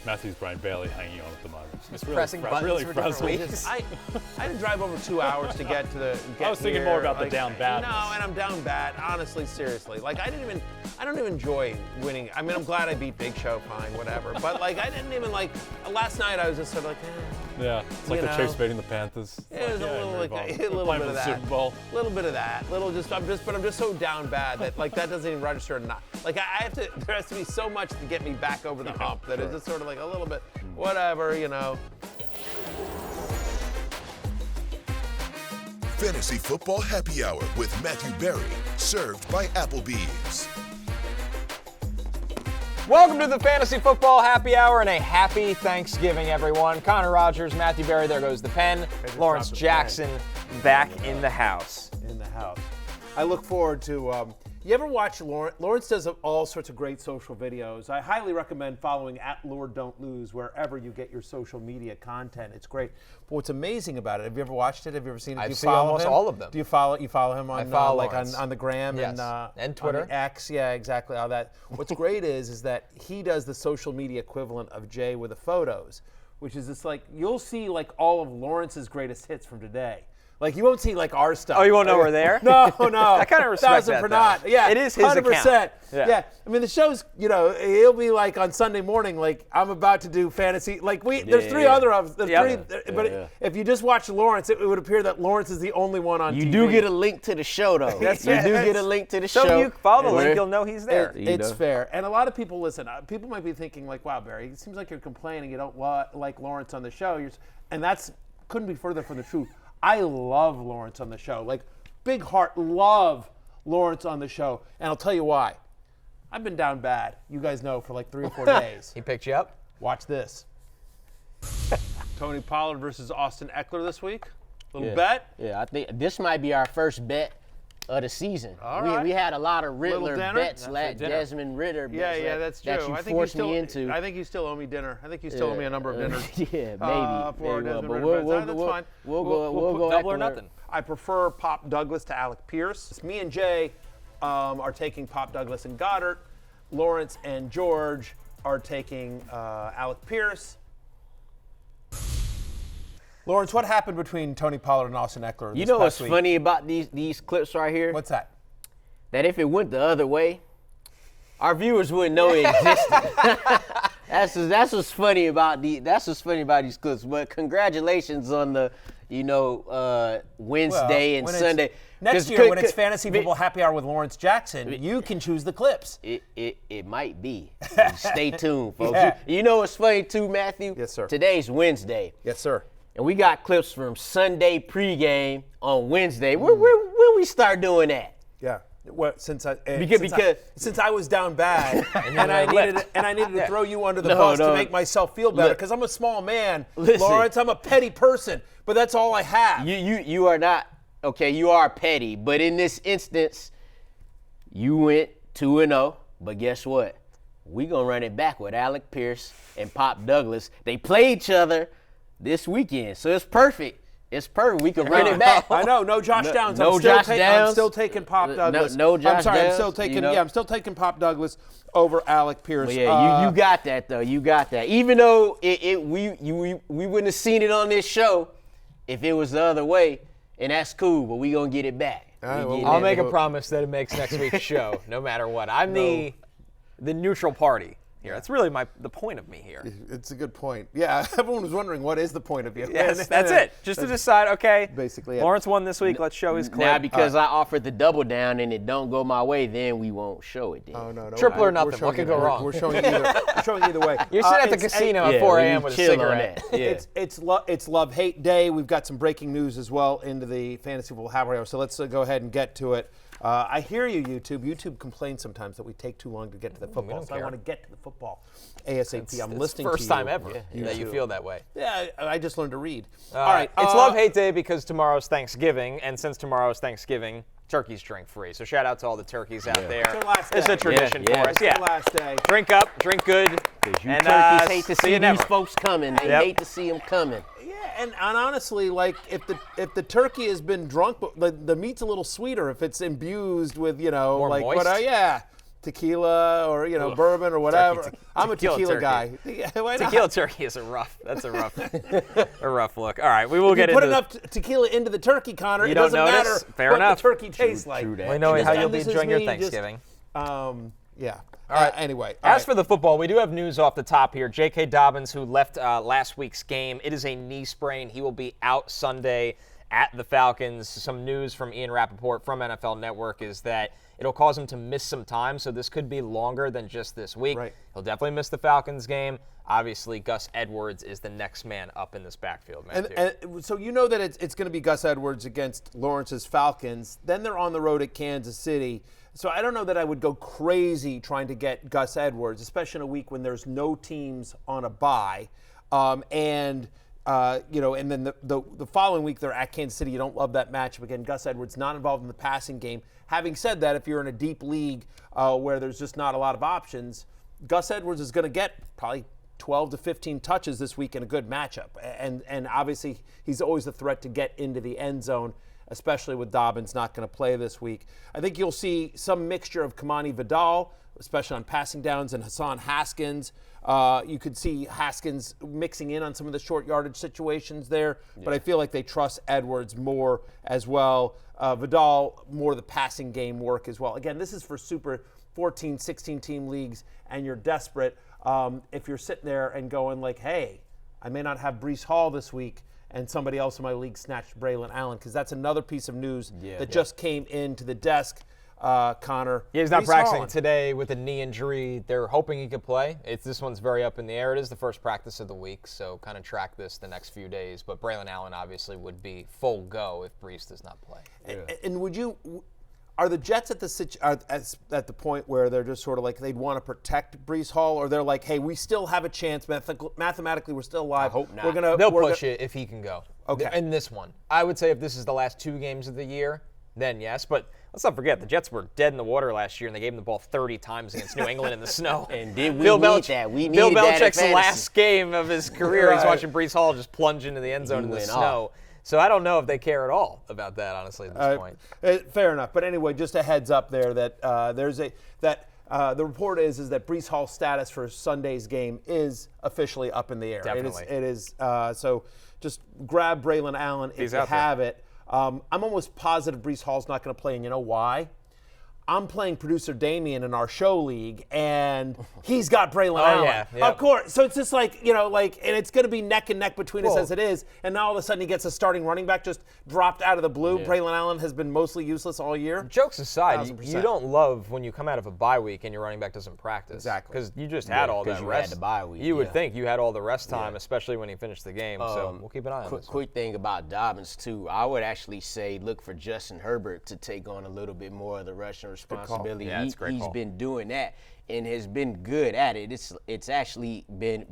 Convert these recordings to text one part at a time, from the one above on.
Matthew's Brian Bailey hanging on at the moment. Just pressing buttons really for different frazzled. weeks. I had to drive over 2 hours to get to the. I was thinking more about the down bad. No, and I'm down bad. Honestly, seriously, like I don't even enjoy winning. I mean, I'm glad I beat Big Show, fine, whatever. But like, I didn't even like. Last night, I was just sort of like. Yeah, it's like the Chase baiting the Panthers. It was a little bit of that. Super Bowl. A little bit of that. I'm just so down bad that like that doesn't even register or not. Like I have to. There has to be so much to get me back over the hump that it's just sort of like a little bit, whatever, Fantasy Football Happy Hour with Matthew Berry, served by Applebee's. Welcome to the Fantasy Football Happy Hour and a happy Thanksgiving, everyone. Connor Rogers, Matthew Berry, there goes the pen. Lawrence Jackson back in the house. I look forward to. You ever watch Lawrence? Lawrence does all sorts of great social videos. I highly recommend following @LordDon'tLose wherever you get your social media content. It's great. But what's amazing about it? Have you ever watched it? Have you ever seen it? I've seen almost all of them. Do you follow him on Lawrence. on the gram and Twitter, on the X? Yeah, exactly. All that. What's great is that he does the social media equivalent of Jay with the photos, which is just like you'll see like all of Lawrence's greatest hits from today. Like, you won't see, like, our stuff. Oh, you won't know we're there? No. I kind of respect that, for not. Yeah, it is his 100%. account. Yeah. I mean, the show's, he'll be, like, on Sunday morning, like, I'm about to do fantasy. Like, there's three other of us. If you just watch Lawrence, it would appear that Lawrence is the only one on TV. You do get a link to the show, though. You do get a link to the show. So if you follow the link, you'll know he's there. It's fair. And a lot of people, listen, people might be thinking, like, wow, Barry, it seems like you're complaining you don't like Lawrence on the show. And that's couldn't be further from the truth. I love Lawrence on the show. Like, big heart, love Lawrence on the show. And I'll tell you why. I've been down bad, you guys know, for like 3 or 4 days. He picked you up? Watch this. Tony Pollard versus Austin Eckler this week. Little bet? Yeah, I think this might be our first bet of the season. All right. We had a lot of Riddler bets, like Desmond Ritter bets. Yeah, that's true. That you forced me into. I think you still owe me dinner. I think you still owe me a number of dinners. Yeah, maybe. For Desmond Ritter bets. That's fine. We'll go double or nothing. I prefer Pop Douglas to Alec Pierce. Me and Jay are taking Pop Douglas and Goddard. Lawrence and George are taking Alec Pierce. Lawrence, what happened between Tony Pollard and Austin Eckler You know what's funny about these clips right here? What's that? That if it went the other way, our viewers wouldn't know it existed. That's what's funny about these clips. But congratulations on the Wednesday and Sunday. Next year, when it's Fantasy Football Happy Hour with Lawrence Jackson, you can choose the clips. It might be. Stay tuned, folks. Yeah. You know what's funny too, Matthew? Yes, sir. Today's Wednesday. Yes, sir. And we got clips from Sunday pregame on Wednesday. When we start doing that? Yeah. Well, since I was down bad and I needed to throw you under the bus to make myself feel better because I'm a small man, Lawrence. I'm a petty person, but that's all I have. You are not okay. You are petty, but in this instance, you went 2-0. But guess what? We gonna run it back with Alec Pierce and Pop Douglas. They play each other this weekend, so it's perfect. It's perfect. We can run it back. I know. No Josh Downs. I'm still taking Pop Douglas. No Josh I'm sorry. Downs. I'm still taking. Yeah, I'm still taking Pop Douglas over Alec Pierce. Well, yeah, you got that though. You got that. Even though we wouldn't have seen it on this show if it was the other way, and that's cool. But we gonna get it back. I'll make a promise that it makes next week's show, no matter what. I'm the neutral party here. That's really the point of me here. It's a good point. Yeah, everyone was wondering what is the point of you. Yes, that's it. Just to decide, okay, basically, Lawrence won this week, let's show his clip. Now, because I offered the double down and it don't go my way, then we won't show it then. Oh, no. Triple or nothing. What could go wrong? We're showing either way. You're sitting at the casino at 4 a.m. with a cigarette. It's love-hate day. We've got some breaking news as well into the Fantasy Football Happy Hour, so let's go ahead and get to it. I hear you, YouTube. YouTube complains sometimes that we take too long to get to the football, so I want to get to the football ASAP. I'm listening to you. First time ever that you feel that way. Yeah, I just learned to read. All right. It's Love-Hate Day because tomorrow's Thanksgiving, and since tomorrow's Thanksgiving, turkey's drink-free. So shout out to all the turkeys out there. It's our last day. It's a tradition for us. It's our last day. Drink up, drink good. You turkeys hate to see these folks coming. They hate to see them coming. And honestly, like if the turkey has been drunk, but the meat's a little sweeter if it's imbued with more like moist? tequila or bourbon or whatever. I'm a tequila turkey. guy. Why not? Tequila turkey is a rough look. All right, we will You get put into enough tequila into the turkey, Connor. You it don't doesn't notice? matter Fair what enough. the turkey tastes like. true that. We know how you'll be This is enjoying your me just- Thanksgiving. Yeah. All right. Anyway. As for the football, we do have news off the top here. J.K. Dobbins, who left last week's game, it is a knee sprain. He will be out Sunday at the Falcons. Some news from Ian Rappaport from NFL Network is that it'll cause him to miss some time, so this could be longer than just this week. Right. He'll definitely miss the Falcons game. Obviously, Gus Edwards is the next man up in this backfield, Matthew. And so you know that it's going to be Gus Edwards against Lawrence's Falcons. Then they're on the road at Kansas City. So I don't know that I would go crazy trying to get Gus Edwards, especially in a week when there's no teams on a bye. And then the following week they're at Kansas City. You don't love that matchup. Again, Gus Edwards not involved in the passing game. Having said that, if you're in a deep league where there's just not a lot of options, Gus Edwards is going to get probably 12 to 15 touches this week in a good matchup. And obviously he's always a threat to get into the end zone, especially with Dobbins not going to play this week. I think you'll see some mixture of Kamani Vidal, especially on passing downs, and Hassan Haskins. You could see Haskins mixing in on some of the short yardage situations there, but I feel like they trust Edwards more as well. Vidal, more the passing game work as well. Again, this is for super 14, 16-team leagues, and you're desperate. If you're sitting there and going like, hey, I may not have Breece Hall this week, and somebody else in my league snatched Braylon Allen, because that's another piece of news that just came into the desk, Connor. Yeah, he's not Breece practicing Hall. today with a knee injury. They're hoping he could play. This one's very up in the air. It is the first practice of the week, so kind of track this the next few days. But Braylon Allen obviously would be full go if Breece does not play. And are the Jets at the point where they're just sort of like they'd want to protect Breece Hall, or they're like, hey, we still have a chance mathematically, we're still alive. I hope not. They'll push it if he can go. Okay. In this one, I would say if this is the last 2 games of the year, then yes. But let's not forget the Jets were dead in the water last year, and they gave him the ball 30 times against New England in the snow. And did we Bill need that? We Bill needed that in Belichick's fantasy. last game of his career. He's Right. watching Breece Hall just plunge into the end zone in the went snow. off. So I don't know if they care at all about that, honestly, at this point. Fair enough. But anyway, just a heads up there that the report is that Breece Hall's status for Sunday's game is officially up in the air. Definitely. It is. So just grab Braylon Allen if He's you out there. have it. I'm almost positive Breece Hall's not going to play, and you know why? I'm playing producer Damien in our show league, and he's got Braylon Allen. yeah, yep. Of course. So it's just like, and it's going to be neck and neck between us as it is. And now all of a sudden he gets a starting running back just dropped out of the blue. Braylon Allen has been mostly useless all year. Jokes aside, 1000%. you don't love when you come out of a bye week and your running back doesn't practice. Exactly. Because you just had all 'cause that you rest. had the bye week, You would yeah. think you had all the rest time, especially when he finished the game. So we'll keep an eye on this. Quick thing about Dobbins, too. I would actually say look for Justin Herbert to take on a little bit more of the rushing responsibility. Yeah, it's a great He's call. been doing that and has been good at it. It's actually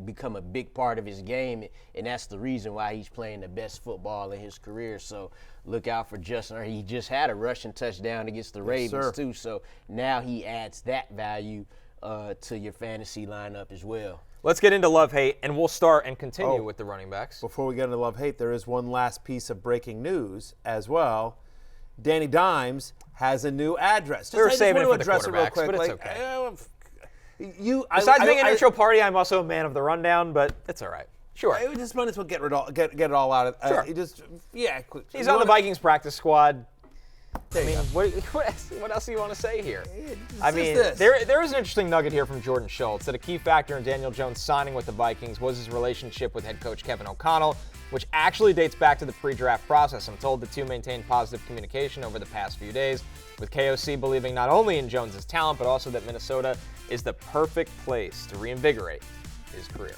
become a big part of his game, and that's the reason why he's playing the best football in his career. So look out for Justin. He just had a rushing touchdown against the Ravens, sir. too. So now he adds that value to your fantasy lineup as well. Let's get into love-hate, and we'll start and continue with the running backs. Before we get into love-hate, there is one last piece of breaking news as well. Danny Dimes has a new address. We were I just saving want it to for the address it real quarterbacks, quick. but it's Like, okay. Besides being a I- neutral party, I'm also a man of the rundown, but it's all right. Sure. I just might as well get it all out of. Sure. Quick. He's You on the wanna- Vikings practice squad. There you go. What else do you want to say here? I It's mean, just this. there is an interesting nugget here from Jordan Schultz that a key factor in Daniel Jones signing with the Vikings was his relationship with head coach Kevin O'Connell, which actually dates back to the pre-draft process. I'm told the two maintained positive communication over the past few days, with KOC believing not only in Jones' talent, but also that Minnesota is the perfect place to reinvigorate his career.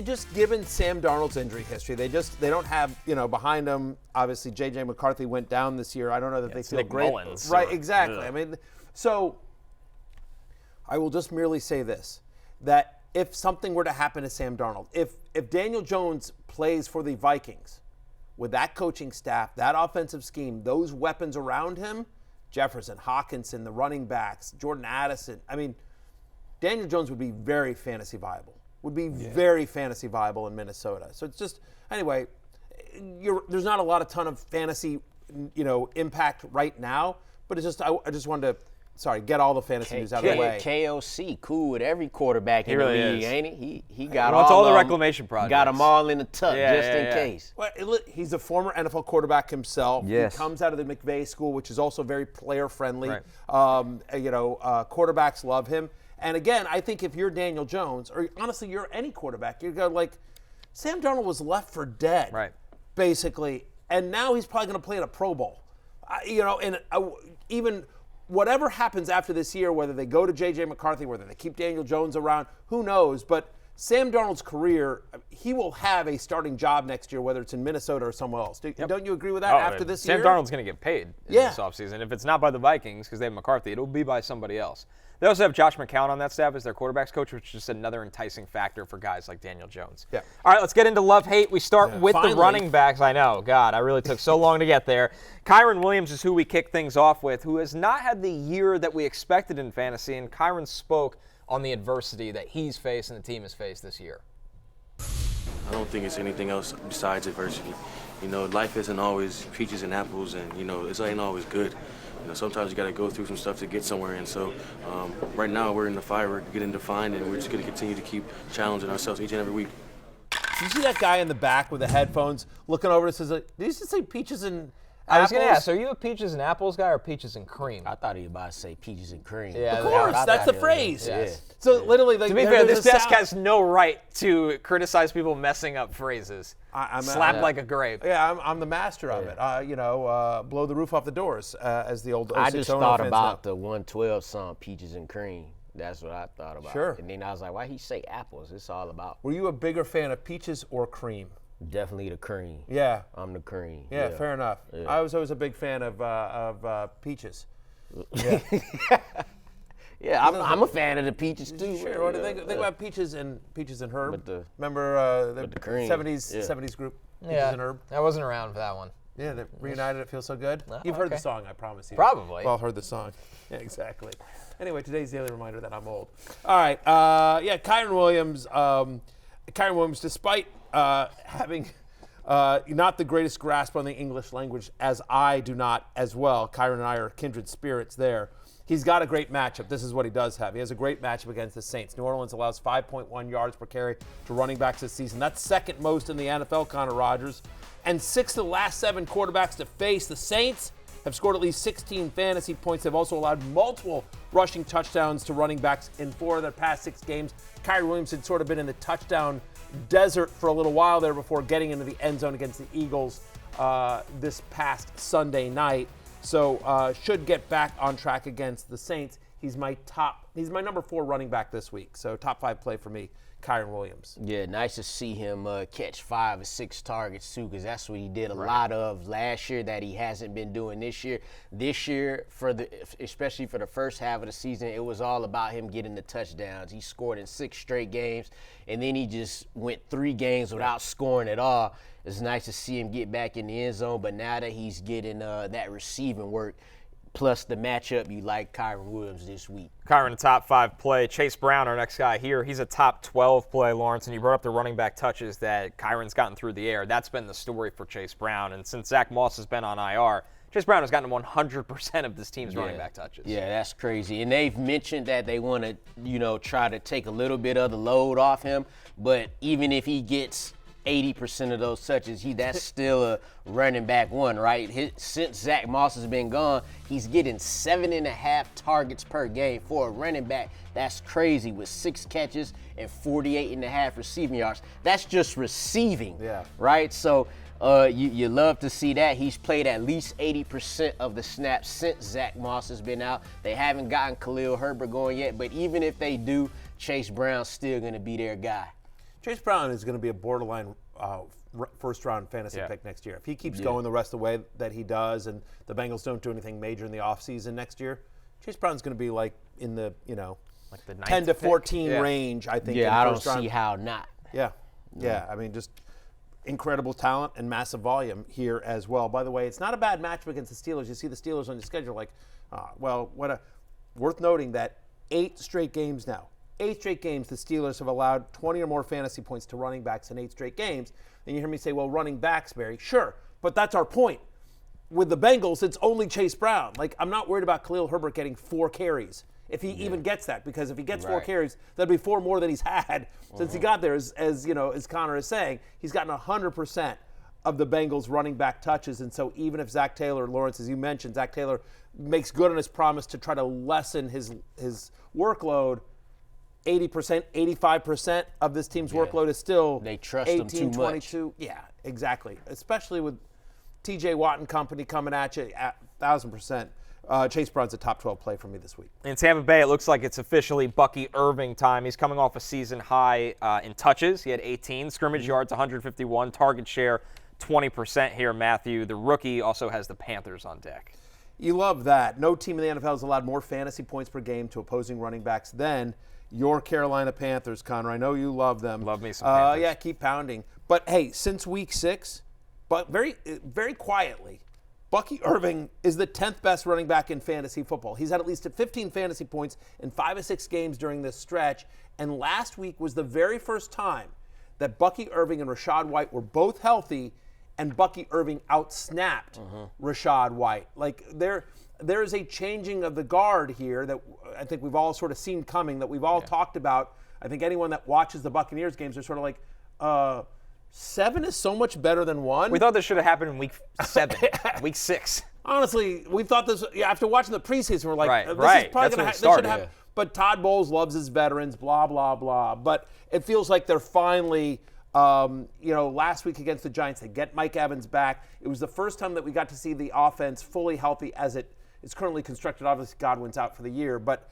Just given Sam Darnold's injury history, they don't have behind them. Obviously, J.J. McCarthy went down this year. I don't know that they it's feel Nick great. Mullins, Right? or- Exactly. Ugh. I mean, so I will just merely say this: that if something were to happen to Sam Darnold, if Daniel Jones plays for the Vikings with that coaching staff, that offensive scheme, those weapons around him, Jefferson, Hawkinson, the running backs, Jordan Addison. I mean, Daniel Jones would be very fantasy viable. Very fantasy viable in Minnesota. So it's just, anyway, there's not a ton of fantasy, impact right now, but it's just, I just wanted to get all the fantasy news out of the way. KOC, cool with every quarterback in really the league, is. ain't he? He got Wants all the of 'em, reclamation projects. Got them all in the tuck in yeah. case. Well, he's a former NFL quarterback himself. Yes. He comes out of the McVay school, which is also very player-friendly. Right. Quarterbacks love him. And again, I think if you're Daniel Jones, or honestly you're any quarterback, you're going like, Sam Darnold was left for dead, Right. basically, and now he's probably going to play in a Pro Bowl. Even whatever happens after this year, whether they go to J.J. McCarthy, whether they keep Daniel Jones around, who knows? But Sam Darnold's career, he will have a starting job next year, whether it's in Minnesota or somewhere else. Don't you agree with that after this year? Sam Darnold's going to get paid in Yeah. this offseason. If it's not by the Vikings because they have McCarthy, it'll be by somebody else. They also have Josh McCown on that staff as their quarterbacks coach, which is just another enticing factor for guys like Daniel Jones. Yeah. All right, let's get into love-hate. We start with finally. the running backs. I know. God, I really took so long to get there. Kyren Williams is who we kick things off with, who has not had the year that we expected in fantasy, and Kyren spoke on the adversity that he's faced and the team has faced this year. I don't think it's anything else besides adversity. Life isn't always peaches and apples, and it ain't always good. Sometimes you got to go through some stuff to get somewhere, and so right now we're in the fire, we're getting defined, and we're just going to continue to keep challenging ourselves each and every week. Did you see that guy in the back with the headphones looking over and says, did you just say peaches and I was apples? going to ask, are you a peaches and apples guy or peaches and cream? I thought he was about to say peaches and cream. Yeah, Of course, I that's the thought phrase. Yes. So literally, like, To be fair, this desk has no right to criticize people messing up phrases. I'm Slap like a grape. Yeah, I'm the master of it. Blow the roof off the doors, as the old. I 06 just owner thought fans about know. the 112 song, Peaches and Cream. That's what I thought about. Sure. And then I was like, why he say apples? It's all about Were you a bigger fan of peaches or cream? definitely the cream. Yeah. I'm the cream. Yeah, fair enough. Yeah. I was always a big fan of peaches. Yeah, I'm a fan of the peaches too. Sure. What do you think about peaches and Herb? With the- Remember the cream. 70s Yeah. 70s group? Peaches Yeah, and Herb. I wasn't around for that one. Yeah, they reunited. It feels so good. Oh, You've heard the okay. song, I promise you. Probably. We've all heard the song. Yeah, exactly. Anyway, today's daily reminder that I'm old. All right. Kyren Williams. Kyren Williams, despite having not the greatest grasp on the English language, as I do not as well, Kyren and I are kindred spirits there. He's got a great matchup. This is what he does have. He has a great matchup against the Saints. New Orleans allows 5.1 yards per carry to running backs this season. That's second most in the NFL, Connor Rodgers. And 6 of the last 7 quarterbacks to face the Saints have scored at least 16 fantasy points. They've also allowed multiple rushing touchdowns to running backs in 4 of their past 6 games. Kyren Williams had sort of been in the touchdown desert for a little while there before getting into the end zone against the Eagles this past Sunday night. So should get back on track against the Saints. He's my number 4 running back this week. So top 5 play for me, Kyren Williams. Yeah, nice to see him catch 5 or 6 targets too, because that's what he did a lot of last year that he hasn't been doing this year. This year, especially for the first half of the season, it was all about him getting the touchdowns. He scored in 6 straight games, and then he just went 3 games without scoring at all. It's nice to see him get back in the end zone, but now that he's getting that receiving work, plus the matchup, you like Kyren Williams this week. Kyren, a top 5 play. Chase Brown, our next guy here, he's a top 12 play, Lawrence, and you brought up the running back touches that Kyren's gotten through the air. That's been the story for Chase Brown, and since Zach Moss has been on IR, Chase Brown has gotten 100% of this team's running back touches. Yeah, that's crazy. And they've mentioned that they want to, try to take a little bit of the load off him, but even if he gets 80% of those touches, that's still a running back one, right? Since Zach Moss has been gone, he's getting 7.5 targets per game for a running back. That's crazy, with 6 catches and 48.5 receiving yards. That's just receiving, right? So you love to see that. He's played at least 80% of the snaps since Zach Moss has been out. They haven't gotten Khalil Herbert going yet, but even if they do, Chase Brown's still going to be their guy. Chase Brown is going to be a borderline first-round fantasy pick next year. If he keeps going the rest of the way that he does and the Bengals don't do anything major in the offseason next year, Chase Brown's going to be like in the, like the 10 to 14 range, I think. Yeah, I don't see how not. Yeah. I mean, just incredible talent and massive volume here as well. By the way, it's not a bad matchup against the Steelers. You see the Steelers on your schedule worth noting that 8 straight games now. 8 straight games, the Steelers have allowed 20 or more fantasy points to running backs in 8 straight games. And you hear me say, well, running backs, Barry. Sure, but that's our point. with the Bengals, it's only Chase Brown. Like, I'm not worried about Khalil Herbert getting 4 carries. If he even gets that, because if he gets 4 carries, that'd be 4 more than he's had since he got there. As you know, as Connor is saying, he's gotten 100% of the Bengals running back touches. And so even if Zach Taylor, Lawrence, as you mentioned, Zach Taylor makes good on his promise to try to lessen his workload, 80%, 85% of this team's workload is still they trust 18, him too 22. Much. Yeah, exactly. Especially with TJ Watt and company coming at you at 1,000%. Chase Brown's a top 12 play for me this week. In Tampa Bay, it looks like it's officially Bucky Irving time. He's coming off a season high in touches. He had 18, scrimmage yards 151, target share 20% here, Matthew. The rookie also has the Panthers on deck. You love that. No team in the NFL has allowed more fantasy points per game to opposing running backs than your Carolina Panthers, Connor. I know you love them. Love me some Panthers. Yeah, keep pounding. But, hey, since week 6, but very, very quietly, Bucky Irving is the 10th best running back in fantasy football. He's had at least 15 fantasy points in 5 or 6 games during this stretch. And last week was the very first time that Bucky Irving and Rachaad White were both healthy, and Bucky Irving outsnapped Rachaad White. Like, there is a changing of the guard here that I think we've all sort of seen coming, that we've all talked about. I think anyone that watches the Buccaneers games are sort of like, 7 is so much better than 1. We thought this should have happened in week 7, week 6. Honestly, we thought this after watching the preseason. We're like, this is right. probably going to happen. But Todd Bowles loves his veterans, blah, blah, blah. But it feels like they're finally, last week against the Giants, they get Mike Evans back. It was the first time that we got to see the offense fully healthy as it is currently constructed. Obviously, Godwin's out for the year. But,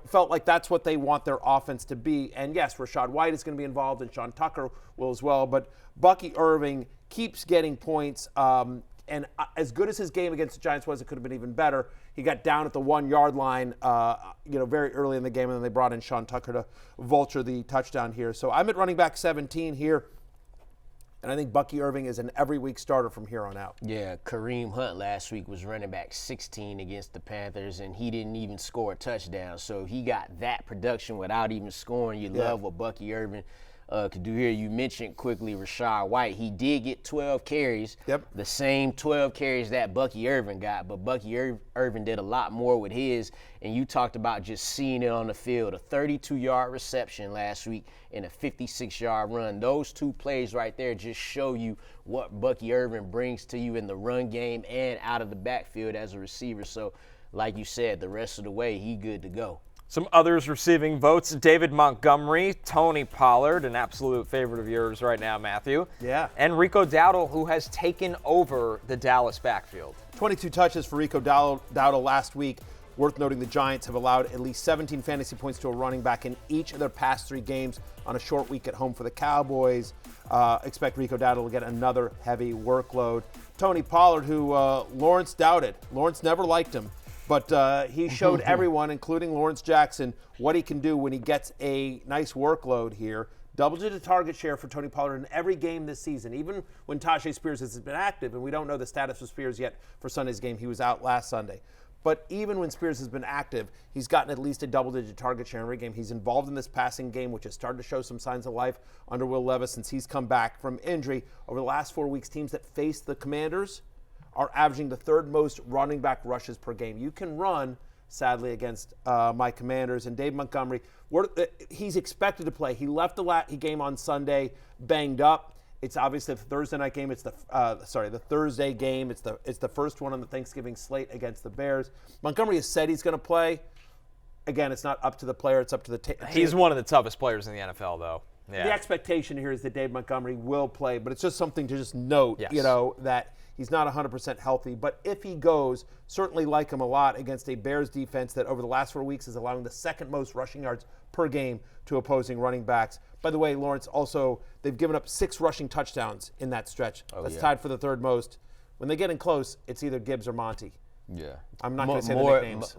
felt like that's what they want their offense to be. And, yes, Rachaad White is going to be involved, and Sean Tucker will as well. But Bucky Irving keeps getting points. And as good as his game against the Giants was, it could have been even better. He got down at the 1-yard line, very early in the game, and then they brought in Sean Tucker to vulture the touchdown here. So I'm at running back 17 here, and I think Bucky Irving is an every week starter from here on out. Yeah, Kareem Hunt last week was running back 16 against the Panthers, and he didn't even score a touchdown. So he got that production without even scoring. You love what Bucky Irving could do here. You mentioned quickly Rachaad White. He did get 12 carries, the same 12 carries that Bucky Irving got, but Bucky Irving did a lot more with his, and you talked about just seeing it on the field. A 32-yard reception last week and a 56-yard run. Those 2 plays right there just show you what Bucky Irving brings to you in the run game and out of the backfield as a receiver. So, like you said, the rest of the way, he good to go. Some others receiving votes: David Montgomery, Tony Pollard, an absolute favorite of yours right now, Matthew. Yeah. And Rico Dowdle, who has taken over the Dallas backfield. 22 touches for Rico Dowdle last week. Worth noting, the Giants have allowed at least 17 fantasy points to a running back in each of their past 3 games on a short week at home for the Cowboys. Expect Rico Dowdle to get another heavy workload. Tony Pollard, who Lawrence doubted. Lawrence never liked him. But he showed everyone, including Lawrence Jackson, what he can do when he gets a nice workload here. Double-digit target share for Tony Pollard in every game this season, even when Tajay Spears has been active, and we don't know the status of Spears yet for Sunday's game. He was out last Sunday. But even when Spears has been active, he's gotten at least a double-digit target share in every game. He's involved in this passing game, which has started to show some signs of life under Will Levis since he's come back from injury. Over the last 4 weeks, teams that face the Commanders are averaging the 3rd most running back rushes per game. You can run, sadly, against my Commanders. And Dave Montgomery, he's expected to play. He left the game on Sunday banged up. It's obviously the Thursday night game. It's the Thursday game. It's the first one on the Thanksgiving slate against the Bears. Montgomery has said he's going to play. Again, it's not up to the player. It's up to the team. He's one of the toughest players in the NFL, though. Yeah. The expectation here is that Dave Montgomery will play, but it's just something to just note, that he's not 100% healthy. But if he goes, certainly like him a lot against a Bears defense that over the last 4 weeks is allowing the 2nd most rushing yards per game to opposing running backs. By the way, Lawrence, also, they've given up 6 rushing touchdowns in that stretch. That's tied for the 3rd most. When they get in close, it's either Gibbs or Monty. Yeah. I'm not going to say their nicknames.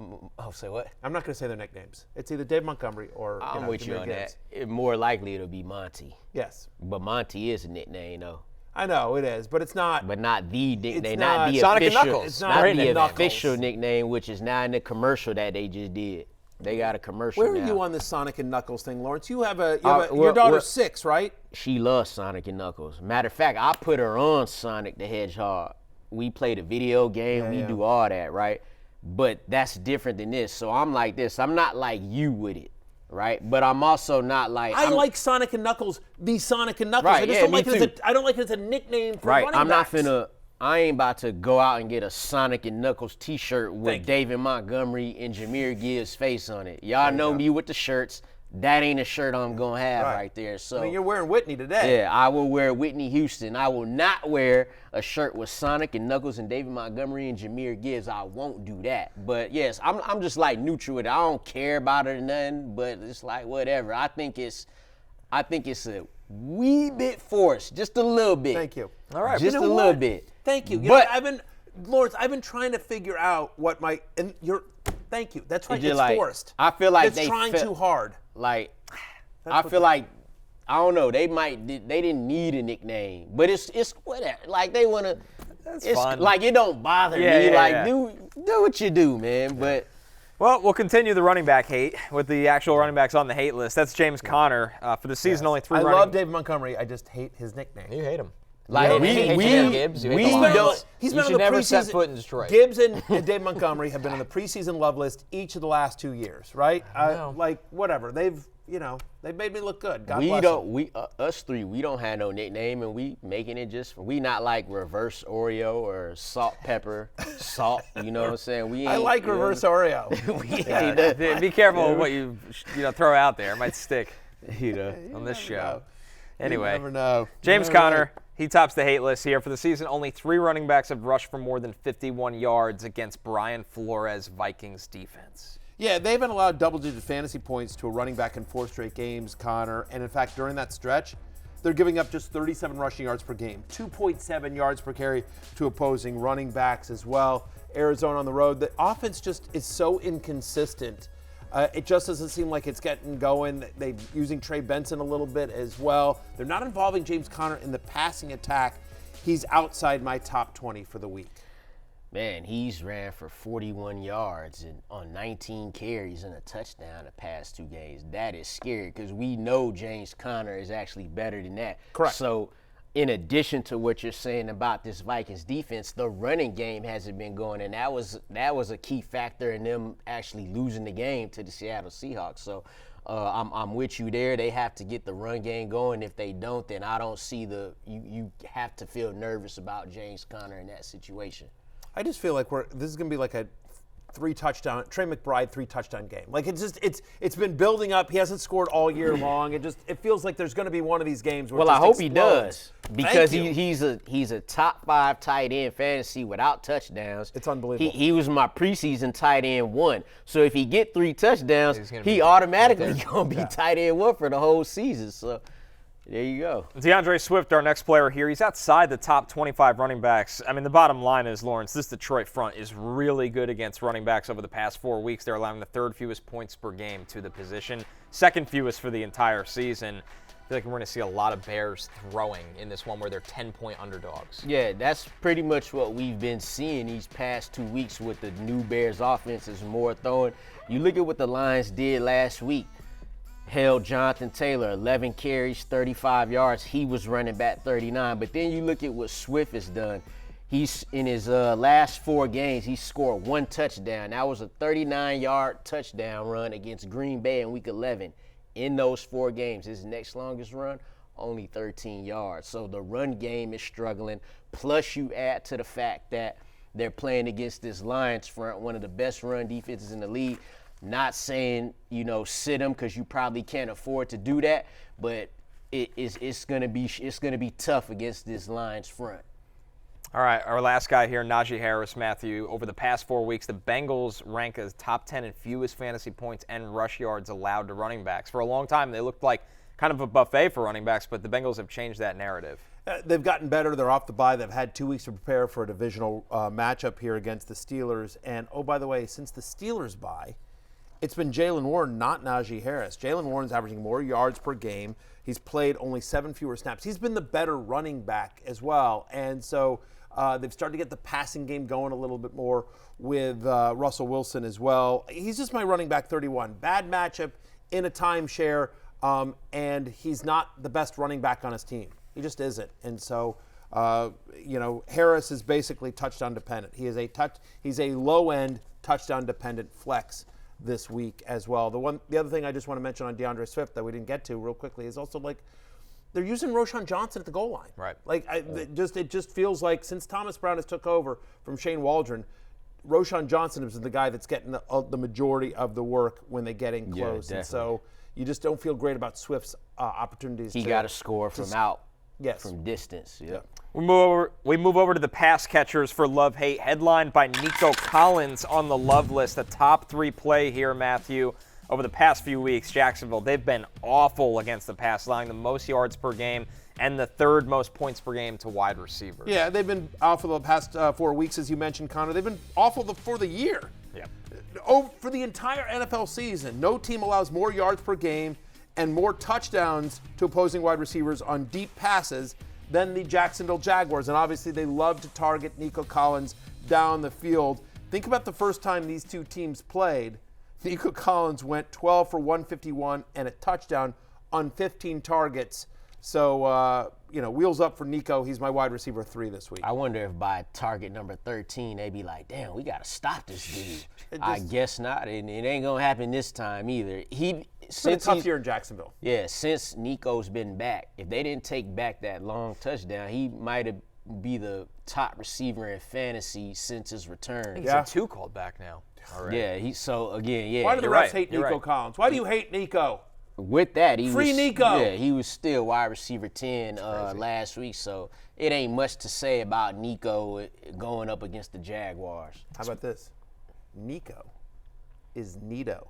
Say what? I'm not going to say their nicknames. It's either Dave Montgomery or I'm with you on Gibbs. that. More likely it'll be Monty. Yes. But Monty is a nickname, though. I know it is, but it's not. But not the nickname, not the Sonic official. and Knuckles. It's not not the Knuckles. official nickname, which is now in the commercial that they just did. They got a commercial Where now. are you on this Sonic and Knuckles thing, Lawrence? You have your daughter's 6, right? She loves Sonic and Knuckles. Matter of fact, I put her on Sonic the Hedgehog. we play the video game, we do all that, right? But that's different than this. So I'm like this. I'm not like you with it, right? But I'm also not like I like Sonic and Knuckles, the Sonic and Knuckles. Right, I just yeah, don't me like it too. I don't like it as a nickname for right. running I'm backs. I ain't about to go out and get a Sonic and Knuckles T-shirt with David Montgomery and Jahmyr Gibbs' face on it. Y'all know me with the shirts. That ain't a shirt I'm gonna have right there. So I mean, you're wearing Whitney today. yeah, I will wear Whitney Houston. I will not wear a shirt with Sonic and Knuckles and David Montgomery and Jahmyr Gibbs. I won't do that. But yes, I'm just like neutral with it. I don't care about it or nothing. But it's like whatever. I think it's a wee bit forced, just a little bit. Thank you. All right. Just You know a little what? bit. Thank you. But Lawrence, I've been trying to figure out what thank you. That's right. just It's like, forced. I feel like it's they trying felt- too hard. Like, I feel like, I don't know, they didn't need a nickname, but it's whatever. Like, they want to, it's fun. like, it don't bother me. Do what you do, man. But Well, we'll continue the running back hate with the actual running backs on the hate list. That's James Conner. For the season, only 3 I running. love David Montgomery. I just hate his nickname. You hate him. like, You hate Jahmyr Gibbs. You hate the Lions. He's You been on should the never preseason. set foot in Detroit. Gibbs and Dave Montgomery have been on the preseason love list each of the last 2 years, right? Like whatever. They've made me look good. God bless them. us three, we don't have no nickname, and we making it we not like reverse Oreo or salt pepper, salt. You know what I'm saying? We. I ain't, like you know, reverse Oreo. we ain't Be careful what you throw out there. It might stick you know. on this show. know. Anyway, You never know. James You never Conner, he tops the hate list here. For the season, only 3 running backs have rushed for more than 51 yards against Brian Flores' Vikings defense. Yeah, they've been allowed double-digit fantasy points to a running back in 4 straight games, Connor. And in fact, during that stretch, they're giving up just 37 rushing yards per game, 2.7 yards per carry to opposing running backs as well. Arizona on the road. The offense just is so inconsistent. It just doesn't seem like it's getting going. They're using Trey Benson a little bit as well. They're not involving James Conner in the passing attack. He's outside my top 20 for the week. Man, he's ran for 41 yards on 19 carries and a touchdown the past 2 games. That is scary because we know James Conner is actually better than that. Correct. So, in addition to what you're saying about this Vikings defense, the running game hasn't been going, and that was a key factor in them actually losing the game to the Seattle Seahawks. So, I'm with you there. They have to get the run game going. If they don't, then I don't see you have to feel nervous about James Conner in that situation. I just feel like this is going to be like a 3-touchdown Trey McBride 3-touchdown game. Like it's been building up. He hasn't scored all year long. It feels like there's going to be one of these games where Well, it I just hope he explodes. does because Thank you. he's a top 5 tight end fantasy without touchdowns. It's unbelievable. He was my preseason tight end 1. So if he get 3 touchdowns, gonna he be automatically gonna be tight end 1 for the whole season. So there you go. DeAndre Swift, our next player here, he's outside the top 25 running backs. I mean, the bottom line is, Lawrence, this Detroit front is really good against running backs over the past 4 weeks. They're allowing the 3rd fewest points per game to the position, 2nd fewest for the entire season. I feel like we're going to see a lot of Bears throwing in this one where they're 10-point underdogs. Yeah, that's pretty much what we've been seeing these past 2 weeks with the new Bears offense is more throwing. You look at what the Lions did last week. Held Jonathan Taylor, 11 carries, 35 yards. He was running back 39. But then you look at what Swift has done. He's in his last 4 games, he scored 1 touchdown. That was a 39-yard touchdown run against Green Bay in Week 11. In those 4 games, his next longest run, only 13 yards. So the run game is struggling. Plus, you add to the fact that they're playing against this Lions front, one of the best run defenses in the league. Not saying, sit them because you probably can't afford to do that, but it's gonna be tough against this Lions front. All right, our last guy here, Najee Harris, Matthew. Over the past 4 weeks, the Bengals rank as top 10 in fewest fantasy points and rush yards allowed to running backs. For a long time, they looked like kind of a buffet for running backs, but the Bengals have changed that narrative. They've gotten better. They're off the bye. They've had 2 weeks to prepare for a divisional matchup here against the Steelers. And, oh, by the way, since the Steelers bye, it's been Jaylen Warren, not Najee Harris. Jaylen Warren's averaging more yards per game. He's played only 7 fewer snaps. He's been the better running back as well. And so they've started to get the passing game going a little bit more with Russell Wilson as well. He's just my running back 31. Bad matchup in a timeshare, and he's not the best running back on his team. He just isn't. And so Harris is basically touchdown dependent. He's a low-end touchdown dependent flex this week as well. The other thing I just want to mention on DeAndre Swift that we didn't get to real quickly is also they're using Roschon Johnson at the goal line. Right. It just feels like since Thomas Brown has took over from Shane Waldron, Roschon Johnson is the guy that's getting the majority of the work when they get in close. Yeah, and so you just don't feel great about Swift's opportunities. He got to score from from distance. Yeah. We move over to the pass catchers for love-hate, headlined by Nico Collins on the love list. The top 3 play here, Matthew. Over the past few weeks, Jacksonville, they've been awful against the pass, allowing the most yards per game and the 3rd most points per game to wide receivers. Yeah, they've been awful the past 4 weeks, as you mentioned, Connor. They've been awful for the year. Yeah. For the entire NFL season, no team allows more yards per game and more touchdowns to opposing wide receivers on deep passes than the Jacksonville Jaguars. And obviously, they love to target Nico Collins down the field. Think about the first time these two teams played. Nico Collins went 12 for 151 and a touchdown on 15 targets. So, wheels up for Nico. He's my wide receiver 3 this week. I wonder if by target number 13, they'd be like, damn, we got to stop this dude. I guess not. And it ain't going to happen this time either. It's been a tough year in Jacksonville. Yeah, since Nico's been back, if they didn't take back that long touchdown, he might have be the top receiver in fantasy since his return. He's had 2 called back now. Already. Yeah, Why do the refs hate Nico Collins? Why do you hate Nico? With that, Nico. Yeah, he was still wide receiver 10 last week, so it ain't much to say about Nico going up against the Jaguars. How about this? Nico is Nito.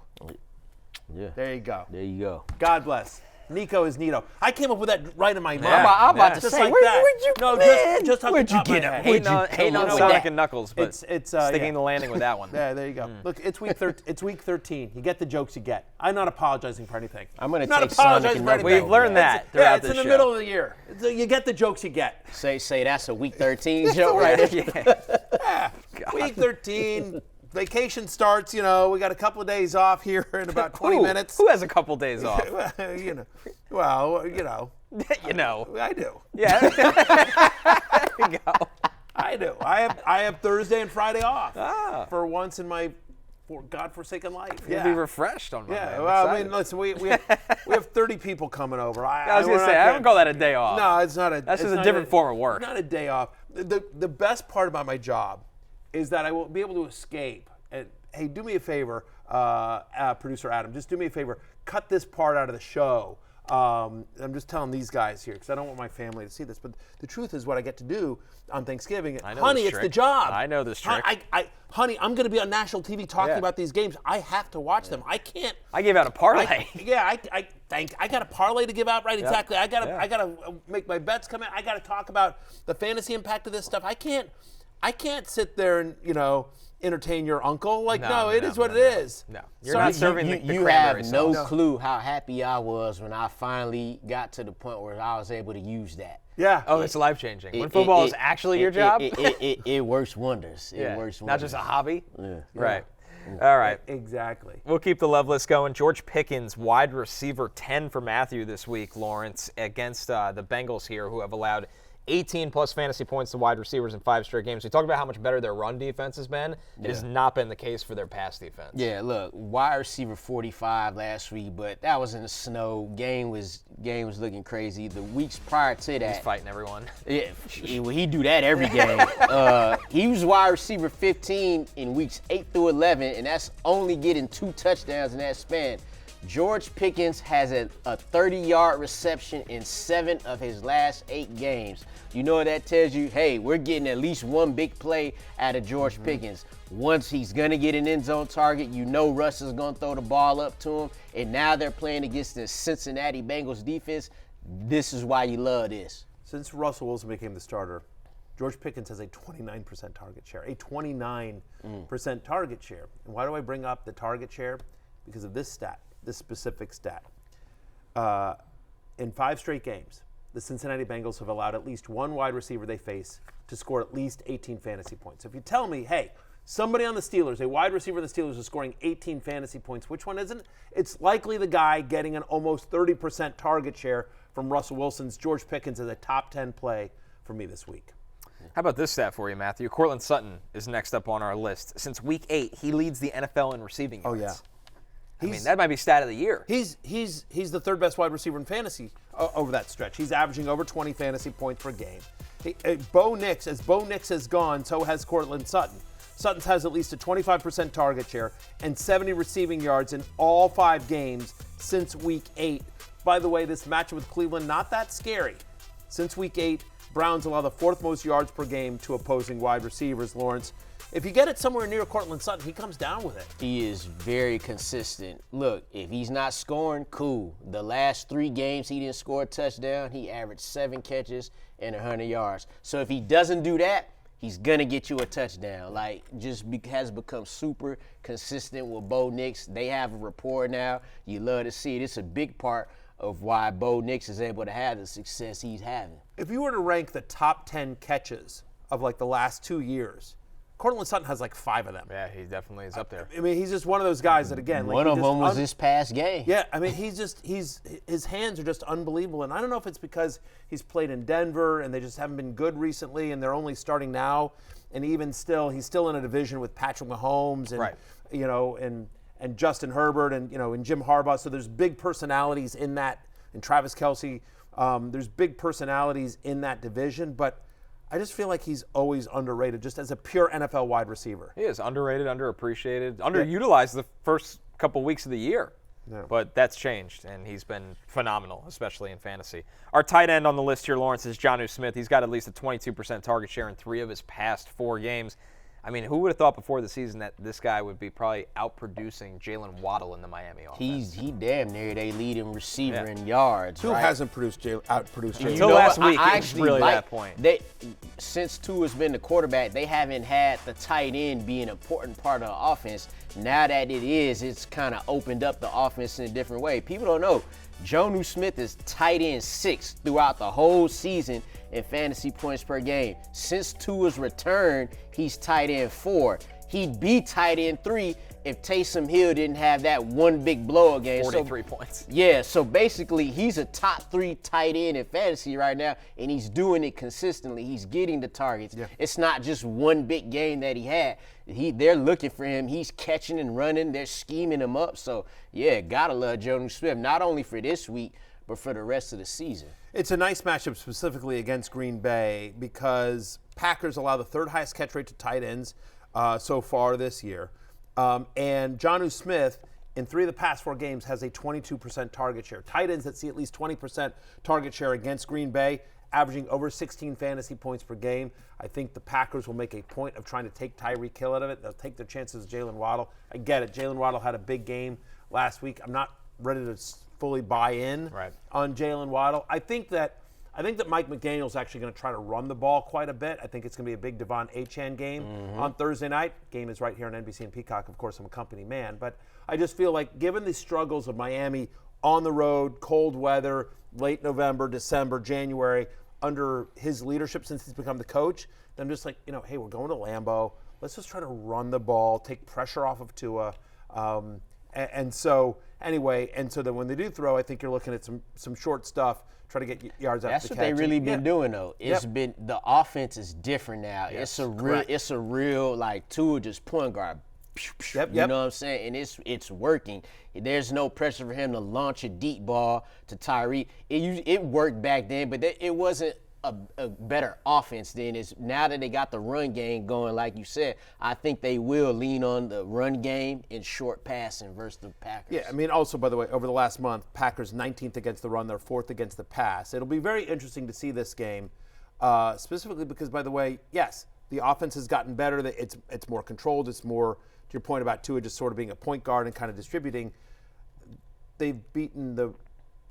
Yeah. There you go. There you go. God bless. Nico is Nito. I came up with that right in my mind. I'm about to just say, like where'd that. you No, man? just off Where'd the you top of get my it? head. Hating on Sonic and Knuckles, but sticking the landing with that one. Yeah, there you go. Look, it's week 13. You get the jokes you get. I'm not apologizing for anything. I'm going to not take Sonic apologizing and for Knuckles. anything. We've learned that throughout it's this in the show. middle of the year. You get the jokes you get. Say that's a week 13 joke right there. Yeah. Week 13. Vacation starts, we got a couple of days off here in about 20 minutes. Who has a couple days off? I do. Yeah. There you go. I do. I have Thursday and Friday off for once in my godforsaken life. You'll be refreshed on Monday. Yeah. Well, I mean, listen, we have 30 people coming over. I was going to say, I wouldn't call that a day off. No, it's not a. That's just a different form of work. It's not a day off. The best part about my job is that I will be able to escape. And hey, do me a favor, producer Adam. Just do me a favor. Cut this part out of the show. I'm just telling these guys here because I don't want my family to see this. But the truth is, what I get to do on Thanksgiving, honey, it's the job. I know this trick. Honey, I'm going to be on national TV talking about these games. I have to watch them. I can't. I gave out a parlay. I got a parlay to give out, right? Exactly. I got to make my bets come in. I got to talk about the fantasy impact of this stuff. I can't sit there and entertain your uncle. It is what it is. No, you're not serving the You cranberry have no sauce. clue how happy I was when I finally got to the point where I was able to use that. Yeah. Oh, it's life-changing. When football is actually your job? It works wonders. It works wonders. Not just a hobby? Yeah. Right. All right. Exactly. We'll keep the love list going. George Pickens, wide receiver 10 for Matthew this week, Lawrence, against the Bengals here, who have allowed 18-plus fantasy points to wide receivers in 5 straight games. We talked about how much better their run defense has been. It has not been the case for their pass defense. Yeah, look, wide receiver 45 last week, but that was in the snow. Game was looking crazy. The weeks prior to that, He's fighting everyone. Yeah, he do that every game. He was wide receiver 15 in weeks 8 through 11, and that's only getting 2 touchdowns in that span. George Pickens has a 30-yard reception in 7 of his last 8 games. You know what that tells you? Hey, we're getting at least one big play out of George Pickens. Once he's going to get an end zone target, Russ is going to throw the ball up to him. And now they're playing against the Cincinnati Bengals defense. This is why you love this. Since Russell Wilson became the starter, George Pickens has a 29% target share. A 29% target share. And why do I bring up the target share? Because of this stat. This specific stat. In 5 straight games, the Cincinnati Bengals have allowed at least one wide receiver they face to score at least 18 fantasy points. If you tell me, hey, somebody on the Steelers, a wide receiver of the Steelers is scoring 18 fantasy points, which one isn't? It's likely the guy getting an almost 30% target share from Russell Wilson's George Pickens as a top 10 play for me this week. How about this stat for you, Matthew? Courtland Sutton is next up on our list. Since Week 8, he leads the NFL in receiving yards. Oh, yeah. I mean, that might be stat of the year. He's the third best wide receiver in fantasy over that stretch. He's averaging over 20 fantasy points per game. Bo Nix has gone, so has Courtland Sutton. Sutton has at least a 25% target share and 70 receiving yards in all 5 games since Week 8. By the way, this matchup with Cleveland, not that scary. Since Week 8, Browns allow the 4th most yards per game to opposing wide receivers, Lawrence. If you get it somewhere near Courtland Sutton, he comes down with it. He is very consistent. Look, if he's not scoring, cool. The last 3 games he didn't score a touchdown. He averaged 7 catches and 100 yards. So if he doesn't do that, he's going to get you a touchdown. Has become super consistent with Bo Nix. They have a rapport now. You love to see it. It's a big part of why Bo Nix is able to have the success he's having. If you were to rank the top 10 catches of the last 2 years, Courtland Sutton has 5 of them. Yeah, he definitely is up there. I mean, he's just one of those guys that, again, one of them was this past game. Yeah, I mean, his hands are just unbelievable. And I don't know if it's because he's played in Denver and they just haven't been good recently and they're only starting now. And even still, he's still in a division with Patrick Mahomes and, right. And Justin Herbert and Jim Harbaugh. So there's big personalities in that, and Travis Kelce. There's big personalities in that division, but I just feel like he's always underrated just as a pure NFL wide receiver. He is underrated, underappreciated, underutilized the first couple weeks of the year. Yeah. But that's changed, and he's been phenomenal, especially in fantasy. Our tight end on the list here, Lawrence, is Jonnu Smith. He's got at least a 22% target share in 3 of his past 4 games. I mean, who would have thought before the season that this guy would be probably outproducing Jalen Waddle in the Miami offense? He damn near they leading receiver in yards. Who hasn't outproduced Jalen? Until last week, it was really that point. Since Tua's been the quarterback, they haven't had the tight end be an important part of the offense. Now that it is, it's kind of opened up the offense in a different way. People don't know. Jonnu Smith is tight end 6 throughout the whole season in fantasy points per game. Since Tua's return, he's tight end 4. He'd be tight end 3 if Taysom Hill didn't have that one big blowout game. 43 points. Yeah, so basically he's a top 3 tight end in fantasy right now, and he's doing it consistently. He's getting the targets. Yeah. It's not just one big game that he had. They're looking for him. He's catching and running. They're scheming him up. So, yeah, gotta love Jonnu Smith, not only for this week, but for the rest of the season. It's a nice matchup specifically against Green Bay because Packers allow the 3rd highest catch rate to tight ends so far this year. And Jonnu Smith, in 3 of the past 4 games, has a 22% target share. Tight ends that see at least 20% target share against Green Bay, averaging over 16 fantasy points per game. I think the Packers will make a point of trying to take Tyreek Hill out of it. They'll take their chances with Jalen Waddle. I get it. Jalen Waddle had a big game last week. I'm not ready to fully buy in on Jalen Waddle. I think that Mike McDaniel's actually going to try to run the ball quite a bit. I think it's going to be a big Devon Achane game on Thursday night. Game is right here on NBC and Peacock. Of course, I'm a company man. But I just feel like given the struggles of Miami on the road, cold weather, late November, December, January, under his leadership since he's become the coach, then I'm just like, hey, we're going to Lambeau. Let's just try to run the ball, take pressure off of Tua. And so then when they do throw, I think you're looking at some short stuff, try to get yards after the catch. That's what they really been doing, though. It's been the offense is different now. Yes, it's a real like Tua just point guard. You know what I'm saying? And it's working. There's no pressure for him to launch a deep ball to Tyreek. It worked back then, but it wasn't a better offense then. Is now that they got the run game going, like you said, I think they will lean on the run game and short passing versus the Packers. Yeah, I mean, also, by the way, over the last month, Packers 19th against the run, they're 4th against the pass. It'll be very interesting to see this game, specifically because, by the way, yes, the offense has gotten better. It's more controlled. It's more, to your point about Tua just sort of being a point guard and kind of distributing. They've beaten the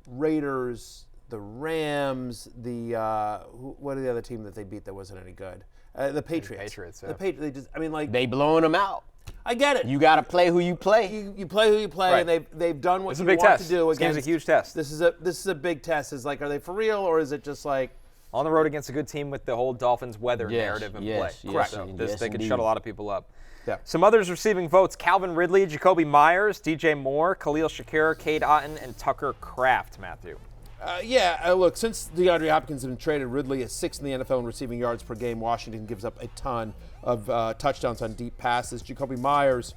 Raiders, the Rams, what are the other team that they beat that wasn't any good? The Patriots. Yeah. The Patriots. They blowing them out. I get it. You got to play who you play. You play who you play, right. and they've done what it's you a big want test. to do. This game's a huge test. This is a big test. Are they for real, or is it just like on the road against a good team with the whole Dolphins weather narrative in play? Correct. So they could shut a lot of people up. Yeah. Some others receiving votes: Calvin Ridley, Jakobi Meyers, DJ Moore, Khalil Shakir, Cade Otton, and Tucker Kraft. Matthew. Look, since DeAndre Hopkins has been traded, Ridley is 6th in the NFL in receiving yards per game. Washington gives up a ton of touchdowns on deep passes. Jakobi Meyers,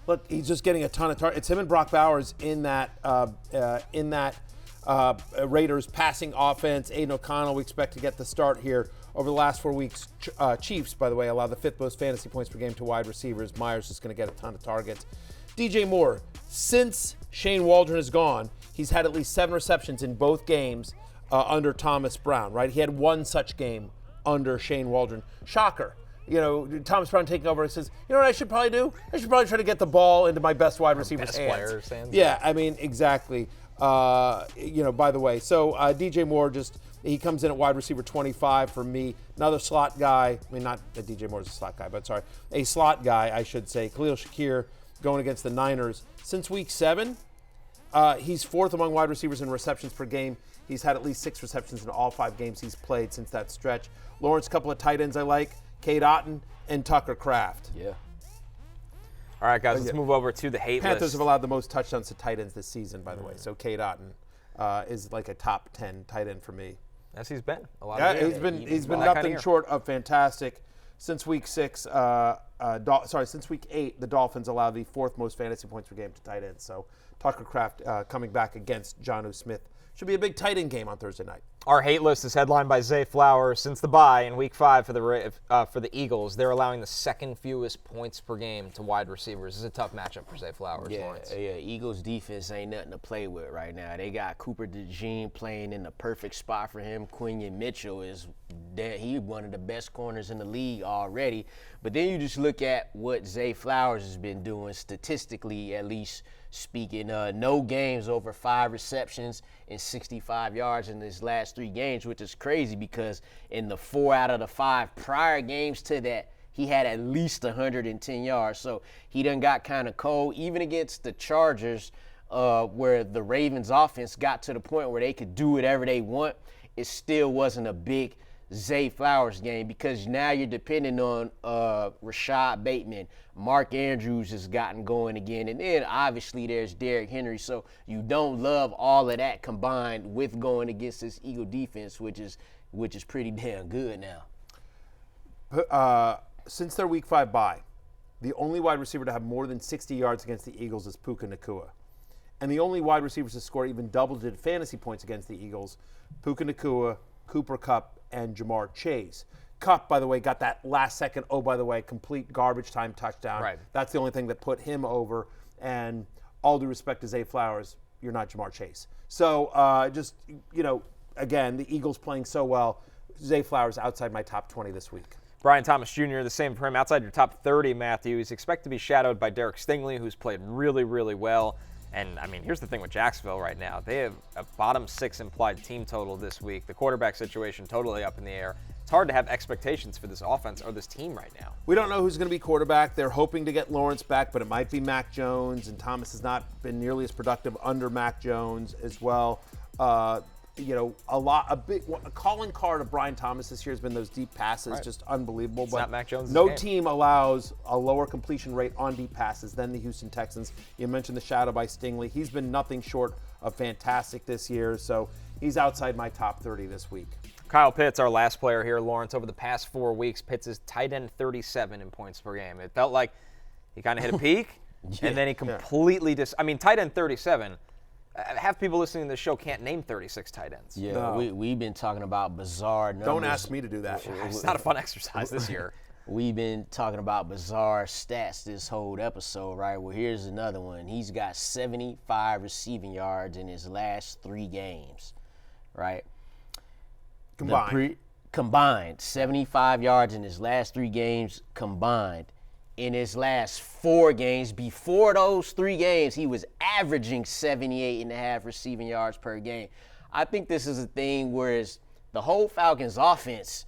look, he's just getting a ton of targets. It's him and Brock Bowers in that Raiders passing offense. Aiden O'Connell, we expect to get the start here. Over the last 4 weeks, Chiefs, by the way, allow the 5th most fantasy points per game to wide receivers. Meyers is going to get a ton of targets. DJ Moore, since Shane Waldron is gone, he's had at least 7 receptions in both games under Thomas Brown, right? He had one such game under Shane Waldron. Shocker. Thomas Brown taking over and says, you know what I should probably do? I should probably try to get the ball into my best wide receiver's hands. Yeah, I mean, exactly. By the way, so DJ Moore he comes in at wide receiver 25 for me. Another slot guy. I mean, not that DJ Moore's a slot guy, but sorry. A slot guy, I should say. Khalil Shakir going against the Niners. Since week 7, he's 4th among wide receivers in receptions per game. He's had at least 6 receptions in all 5 games he's played since that stretch. Lawrence, a couple of tight ends I like. Cade Otton and Tucker Kraft. Yeah. All right, guys, let's move over to the hate Panthers list. have allowed the most touchdowns to tight ends this season, by the way. So Cade Otton is like a top 10 tight end for me. As he's been. He's been nothing short of fantastic. Since week 6, since week 8, the Dolphins allow the 4th most fantasy points per game to tight ends. So Tucker Kraft coming back against Jonnu Smith. Should be a big tight end game on Thursday night. Our hate list is headlined by Zay Flowers. Since the bye in Week 5 for the Eagles, they're allowing the 2nd fewest points per game to wide receivers. This is a tough matchup for Zay Flowers. Lawrence. Eagles defense ain't nothing to play with right now. They got Cooper DeJean playing in the perfect spot for him. Quinion Mitchell is one of the best corners in the league already. But then you just look at what Zay Flowers has been doing statistically, at least speaking. No games over 5 receptions and 65 yards in his last 3 games, which is crazy because in the 4 out of the 5 prior games to that, he had at least 110 yards. So he done got kind of cold. Even against the Chargers, where the Ravens offense got to the point where they could do whatever they want, it still wasn't a big Zay Flowers game because now you're depending on Rashad Bateman. Mark Andrews has gotten going again. And then obviously there's Derrick Henry. So you don't love all of that combined with going against this Eagle defense, which is pretty damn good now. Since their Week 5 bye, the only wide receiver to have more than 60 yards against the Eagles is Puka Nacua. And the only wide receivers to score even double-digit fantasy points against the Eagles, Puka Nacua, Cooper Kupp, and Jamar Chase. Kupp, by the way, got that last second, complete garbage time touchdown. Right. That's the only thing that put him over. And all due respect to Zay Flowers, you're not Jamar Chase. So again, the Eagles playing so well. Zay Flowers outside my top 20 this week. Brian Thomas Jr., the same for him. Outside your top 30, Matthew, he's expected to be shadowed by Derek Stingley, who's played really, really well. And, I mean, here's the thing with Jacksonville right now. They have a bottom 6 implied team total this week. The quarterback situation totally up in the air. It's hard to have expectations for this offense or this team right now. We don't know who's going to be quarterback. They're hoping to get Lawrence back, but it might be Mac Jones, and Thomas has not been nearly as productive under Mac Jones as well. A calling card of Brian Thomas this year has been those deep passes, just unbelievable. It's not Mac Jones' No game. team allows a lower completion rate on deep passes than the Houston Texans. You mentioned the shadow by Stingley. He's been nothing short of fantastic this year, so he's outside my top 30 this week. Kyle Pitts, our last player here, Lawrence. Over the past 4 weeks, Pitts is tight end 37 in points per game. It felt like he kind of hit a peak, and then he completely tight end 37. Half people listening to this show can't name 36 tight ends. Yeah, no. We've been talking about bizarre numbers. Don't ask me to do that. It's not a fun exercise this year. We've been talking about bizarre stats this whole episode, right? Well, here's another one. He's got 75 receiving yards in his last 3 games, right? Combined, 75 yards in his last 3 games combined. In his last 4 games, before those 3 games, he was averaging 78.5 receiving yards per game. I think this is a thing where the whole Falcons offense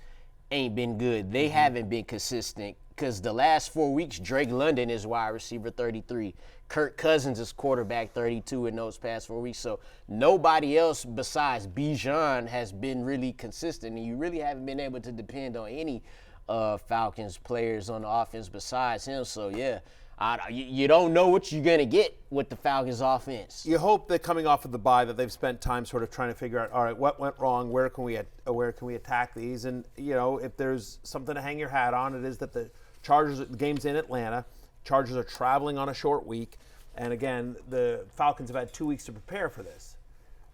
ain't been good. They haven't been consistent because the last 4 weeks, Drake London is wide receiver 33. Kirk Cousins is quarterback 32 in those past 4 weeks. So nobody else besides Bijan has been really consistent, and you really haven't been able to depend on any Falcons players on the offense besides him. So, yeah, You don't know what you're going to get with the Falcons offense. You hope that coming off of the bye that they've spent time sort of trying to figure out, all right, what went wrong? Where can we attack these? And, if there's something to hang your hat on, it is that the game's in Atlanta. Chargers are traveling on a short week. And, again, the Falcons have had 2 weeks to prepare for this.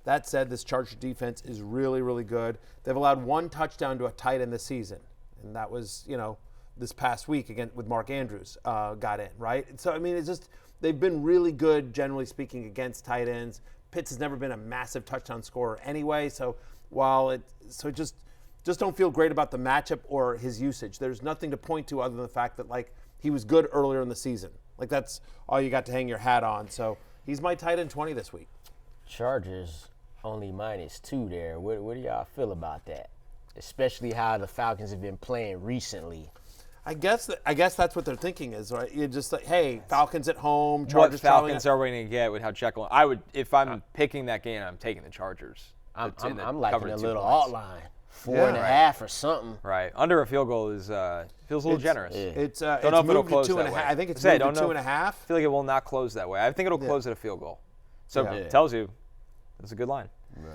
That said, this Charger defense is really, really good. They've allowed 1 touchdown to a tight end this season. And that was, this past week again with Mark Andrews got in, right? So, it's just they've been really good, generally speaking, against tight ends. Pitts has never been a massive touchdown scorer anyway. So just don't feel great about the matchup or his usage. There's nothing to point to other than the fact that, he was good earlier in the season. That's all you got to hang your hat on. So he's my tight end 20 this week. Chargers only -2 there. What do y'all feel about that? Especially how the Falcons have been playing recently. I guess that's what they're thinking is, right? You're just like, hey, Falcons at home, Chargers. What Falcons are we going to get with how Jekyll? If I'm picking that game, I'm taking the Chargers. I'm liking a little outline, 4.5 or something. Right, under a field goal feels a little generous. Yeah. It's don't know if it'll close that way. I think it's moved to 2.5. I feel like it will not close that way. I think it'll close at a field goal. So it tells you it's a good line.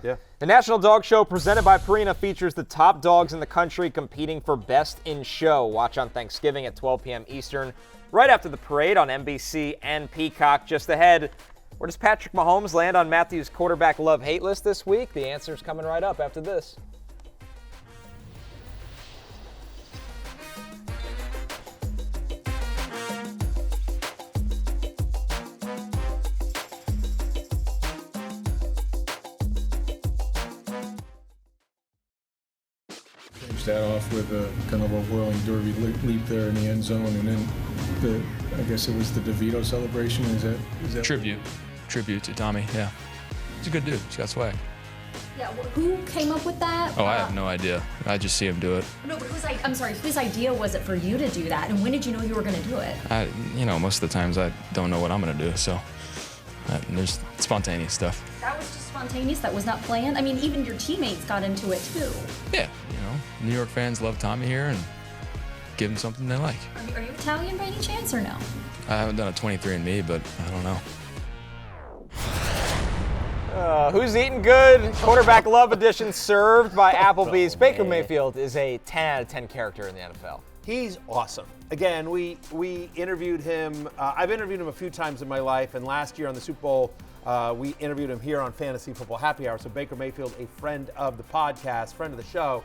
Yeah. The National Dog Show presented by Purina features the top dogs in the country competing for Best in Show. Watch on Thanksgiving at 12 p.m. Eastern, right after the parade on NBC and Peacock. Just ahead, where does Patrick Mahomes land on Matthew's quarterback love-hate list this week? The answer's coming right up after this. That off with a kind of a whirling derby leap there in the end zone, and then I guess it was the DeVito celebration. Is that tribute to Tommy? Yeah, he's a good dude. He's got swag. Yeah, who came up with that? Oh, I have no idea. I just see him do it. No, but whose idea was it for you to do that, and when did you know you were going to do it? Most of the times I don't know what I'm going to do, so there's spontaneous stuff. That was just spontaneous. That was not planned. Even your teammates got into it too. Yeah, New York fans love Tommy here and give him something they like. Are you Italian by any chance or no? I haven't done a 23andMe, but I don't know. Who's eating good? Quarterback Love Edition served by Applebee's. Baker Mayfield is a 10 out of 10 character in the NFL. He's awesome. Again, we interviewed him. I've interviewed him a few times in my life, and last year on the Super Bowl, we interviewed him here on Fantasy Football Happy Hour. So Baker Mayfield, a friend of the podcast, friend of the show.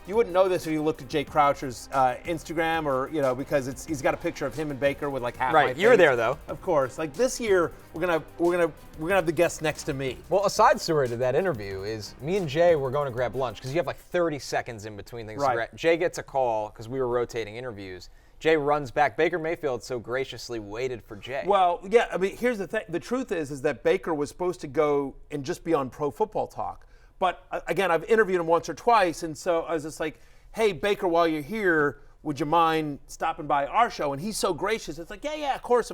You wouldn't know this if you looked at Jay Croucher's Instagram, or because he's got a picture of him and Baker with half my face. You were there though. Of course. This year we're gonna have the guest next to me. Well, a side story to that interview is me and Jay were going to grab lunch because you have 30 seconds in between things. Right. Jay gets a call because we were rotating interviews. Jay runs back. Baker Mayfield so graciously waited for Jay. Well, yeah, here's the thing. The truth is that Baker was supposed to go and just be on Pro Football Talk. But, again, I've interviewed him once or twice, and so I was just like, hey, Baker, while you're here, would you mind stopping by our show? And he's so gracious. It's like, yeah, of course.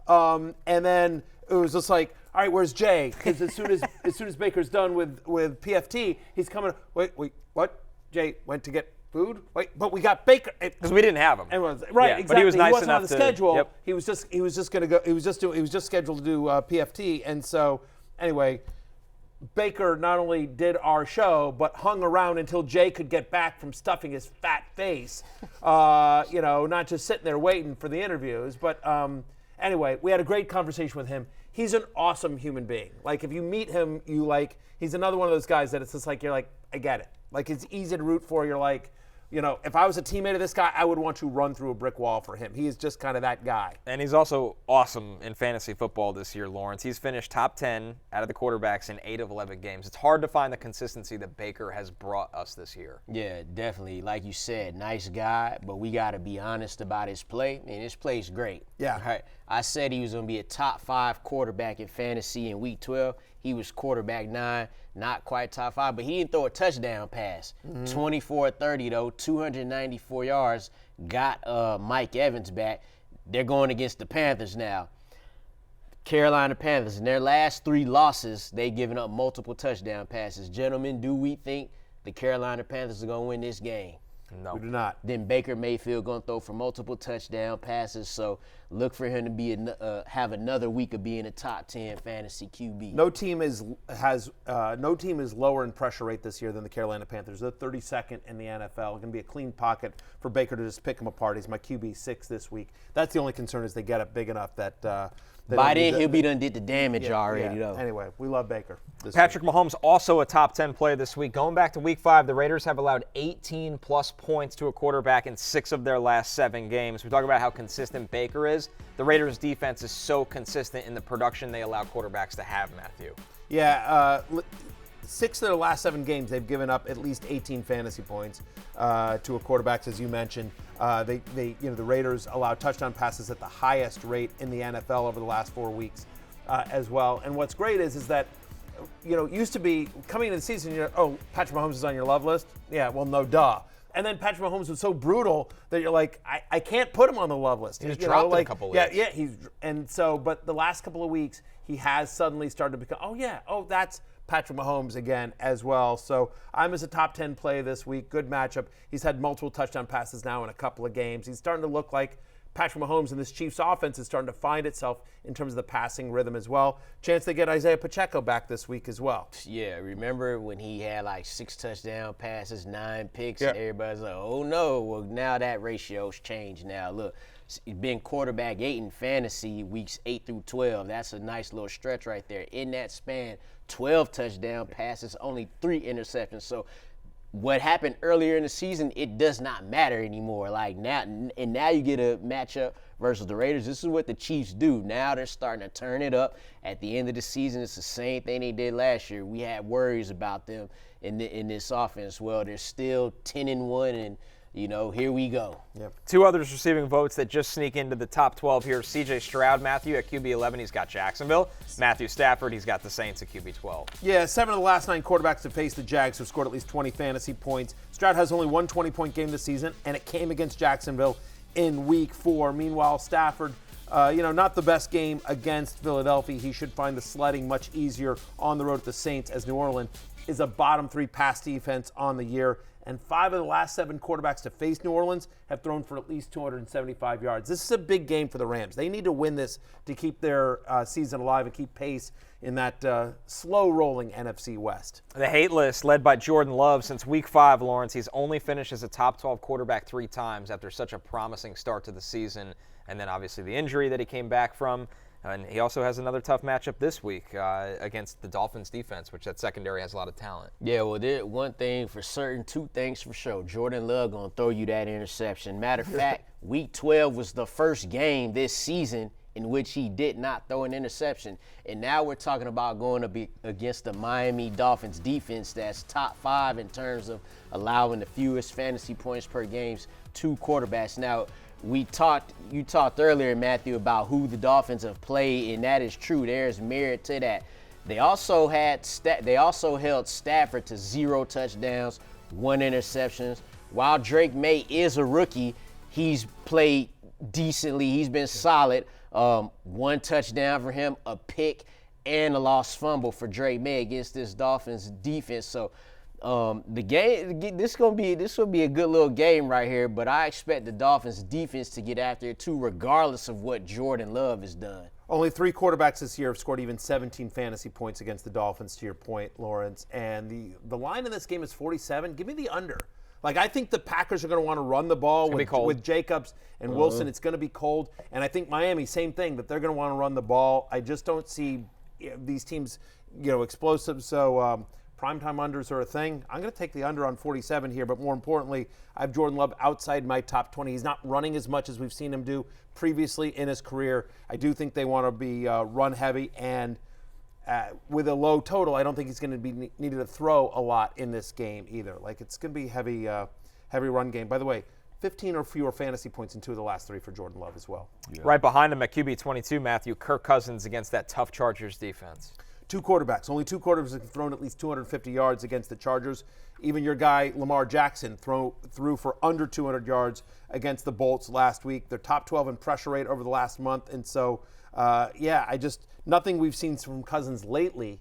And then it was just like, all right, where's Jay? Because as soon as Baker's done with PFT, he's coming. Wait, what? Jay went to get food? Wait, but we got Baker because we didn't have him. Right, yeah, exactly. But he was nice wasn't enough on the to, schedule. Yep. He was just going to go. He was just scheduled to do PFT, and so anyway, Baker not only did our show, but hung around until Jay could get back from stuffing his fat face. Not just sitting there waiting for the interviews. But anyway, we had a great conversation with him. He's an awesome human being. If you meet him, he's another one of those guys that it's just you're like, I get it. It's easy to root for. You're like, if I was a teammate of this guy, I would want to run through a brick wall for him. He is just kind of that guy. And he's also awesome in fantasy football this year, Lawrence. He's finished top 10 out of the quarterbacks in 8 of 11 games. It's hard to find the consistency that Baker has brought us this year. Yeah, definitely. Like you said, nice guy, but we got to be honest about his play, and his play's great. Yeah. Right. I said he was going to be a top 5 quarterback in fantasy in Week 12. He was quarterback 9, not quite top 5, but he didn't throw a touchdown pass. 24-30, though, 294 yards, got Mike Evans back. They're going against the Panthers now. Carolina Panthers, in their last 3 losses, they've given up multiple touchdown passes. Gentlemen, do we think the Carolina Panthers are going to win this game? No. We do not. Then Baker Mayfield going to throw for multiple touchdown passes. So look for him to be have another week of being a top 10 fantasy QB. No team is lower in pressure rate this year than the Carolina Panthers. They're 32nd in the NFL. Going to be a clean pocket for Baker to just pick them apart. He's my QB6 this week. That's the only concern is they get it big enough that. By then he'll be done did the damage already though. Anyway, we love Baker. Patrick Mahomes also a top 10 player this week. Going back to week 5, the Raiders have allowed 18-plus points to a quarterback in 6 of their last 7 games. We talk about how consistent Baker is. The Raiders' defense is so consistent in the production they allow quarterbacks to have, Matthew. Yeah, 6 of their last 7 games, they've given up at least 18 fantasy points to a quarterback, as you mentioned. The Raiders allow touchdown passes at the highest rate in the NFL over the last 4 weeks as well. And what's great is that, it used to be coming into the season, Patrick Mahomes is on your love list? Yeah, well, no, duh. And then Patrick Mahomes was so brutal that you're like, I can't put him on the love list. He's dropped in a couple weeks. Yeah, but the last couple of weeks, he has suddenly started to become, that's Patrick Mahomes again as well. So I'm as a top 10 play this week. Good matchup. He's had multiple touchdown passes now in a couple of games. He's starting to look like Patrick Mahomes, and this Chiefs offense is starting to find itself in terms of the passing rhythm as well. Chance they get Isaiah Pacheco back this week as well. Yeah, remember when he had like 6 touchdown passes, 9 picks, and everybody's like, oh no. Well, now that ratio's changed now. Look, being quarterback 8 in fantasy weeks 8 through 12, that's a nice little stretch right there. In that span, 12 touchdown passes, only 3 interceptions. So what happened earlier in the season, it does not matter anymore. Like now you get a matchup versus the Raiders. This is what the Chiefs do. Now they're starting to turn it up. At the end of the season, it's the same thing they did last year. We had worries about them in this offense. Well, they're still 10-1, and here we go. Yep. 2 others receiving votes that just sneak into the top 12 here. C.J. Stroud, Matthew, at QB 11, he's got Jacksonville. Matthew Stafford, he's got the Saints at QB 12. Yeah, 7 of the last 9 quarterbacks to face the Jags have scored at least 20 fantasy points. Stroud has only one 20-point game this season, and it came against Jacksonville in Week 4. Meanwhile, Stafford, not the best game against Philadelphia. He should find the sledding much easier on the road at the Saints, as New Orleans is a bottom 3 pass defense on the year. And 5 of the last 7 quarterbacks to face New Orleans have thrown for at least 275 yards. This is a big game for the Rams. They need to win this to keep their season alive and keep pace in that slow-rolling NFC West. The hate list led by Jordan Love since Week 5, Lawrence. He's only finished as a top 12 quarterback 3 times after such a promising start to the season. And then obviously the injury that he came back from. And he also has another tough matchup this week against the Dolphins defense, which that secondary has a lot of talent. Yeah, well, one thing for certain, 2 things for sure. Jordan Love going to throw you that interception. Matter of fact, Week 12 was the first game this season in which he did not throw an interception. And now we're talking about going to be against the Miami Dolphins defense that's top 5 in terms of allowing the fewest fantasy points per games to quarterbacks. Now, you talked earlier, Matthew, about who the Dolphins have played, and that is true. There's merit to that. They also held Stafford to 0 touchdowns, 1 interception. While Drake May is a rookie, he's played decently. He's been solid. 1 touchdown for him, a pick, and a lost fumble for Drake May against this Dolphins defense. So the game, this will be a good little game right here, but I expect the Dolphins defense to get after it too, regardless of what Jordan Love has done. Only 3 quarterbacks this year have scored even 17 fantasy points against the Dolphins, to your point, Lawrence. And the line in this game is 47. Give me the under. Like, I think the Packers are going to want to run the ball with Jacobs and Wilson. It's going to be cold. And I think Miami, same thing, that they're going to want to run the ball. I just don't see these teams, explosive. So primetime unders are a thing. I'm going to take the under on 47 here, but more importantly, I have Jordan Love outside my top 20. He's not running as much as we've seen him do previously in his career. I do think they want to be run heavy, and with a low total, I don't think he's going to be needed to throw a lot in this game either. Like, it's going to be heavy run game. By the way, 15 or fewer fantasy points in 2 of the last 3 for Jordan Love as well. Yeah. Right behind him at QB 22, Matthew, Kirk Cousins against that tough Chargers defense. 2 quarterbacks. Only 2 quarterbacks have thrown at least 250 yards against the Chargers. Even your guy, Lamar Jackson, threw for under 200 yards against the Bolts last week. They're top 12 in pressure rate over the last month. And so, nothing we've seen from Cousins lately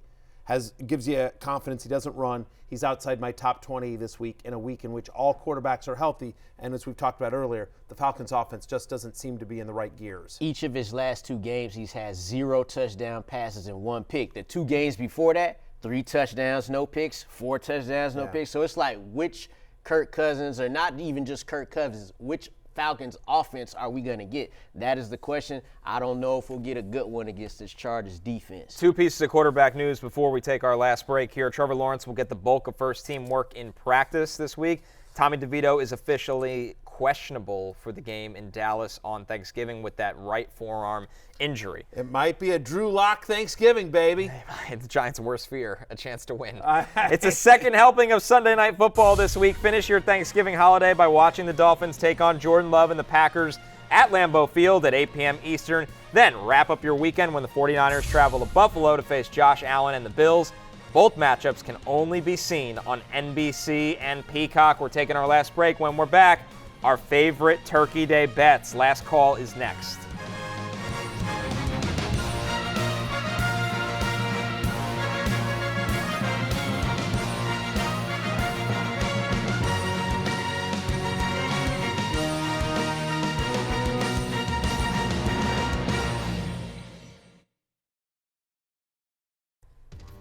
gives you confidence. He doesn't run. He's outside my top 20 this week in a week in which all quarterbacks are healthy. And as we've talked about earlier, the Falcons offense just doesn't seem to be in the right gears. Each of his last 2 games, he's had 0 touchdown passes and 1 pick. The 2 games before that, 3 touchdowns, no picks, 4 touchdowns, no picks. So it's like, which Kirk Cousins, or not even just Kirk Cousins, which Falcons offense are we going to get? That is the question. I don't know if we'll get a good one against this Chargers defense. 2 pieces of quarterback news before we take our last break here. Trevor Lawrence will get the bulk of first-team work in practice this week. Tommy DeVito is officially questionable for the game in Dallas on Thanksgiving with that right forearm injury. It might be a Drew Lock Thanksgiving, baby. The Giants' worst fear, a chance to win. It's a second helping of Sunday Night Football this week. Finish your Thanksgiving holiday by watching the Dolphins take on Jordan Love and the Packers at Lambeau Field at 8 p.m. Eastern. Then wrap up your weekend when the 49ers travel to Buffalo to face Josh Allen and the Bills. Both matchups can only be seen on NBC and Peacock. We're taking our last break. When we're back, our favorite Turkey Day bets. Last call is next.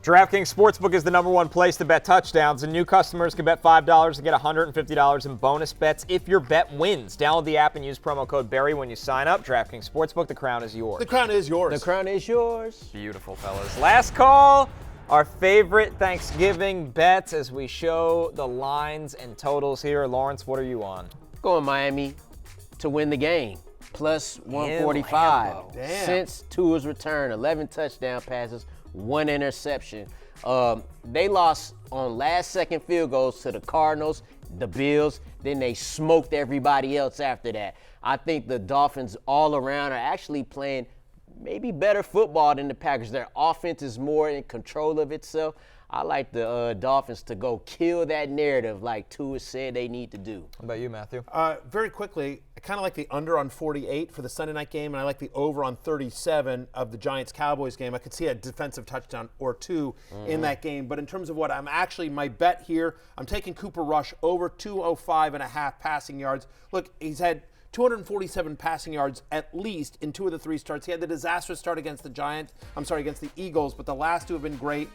DraftKings Sportsbook is the #1 place to bet touchdowns, and new customers can bet $5 to get $150 in bonus bets if your bet wins. Download the app and use promo code Barry when you sign up. DraftKings Sportsbook, the crown is yours. The crown is yours. The crown is yours. Beautiful, fellas. Last call, our favorite Thanksgiving bets as we show the lines and totals here. Lawrence, what are you on? Going Miami to win the game. Plus 145. Since Tua's return, 11 touchdown passes, 1 interception. They lost on last-second field goals to the Cardinals, the Bills. Then they smoked everybody else after that. I think the Dolphins all around are actually playing maybe better football than the Packers. Their offense is more in control of itself. I like the Dolphins to go kill that narrative like Tua said they need to do. What about you, Matthew? Very quickly, I kind of like the under on 48 for the Sunday night game, and I like the over on 37 of the Giants-Cowboys game. I could see a defensive touchdown or 2 in that game. But in terms of what I'm actually, my bet here, I'm taking Cooper Rush over 205.5 passing yards. Look, he's had 247 passing yards at least in 2 of the 3 starts. He had the disastrous start against against the Eagles, but the last 2 have been great.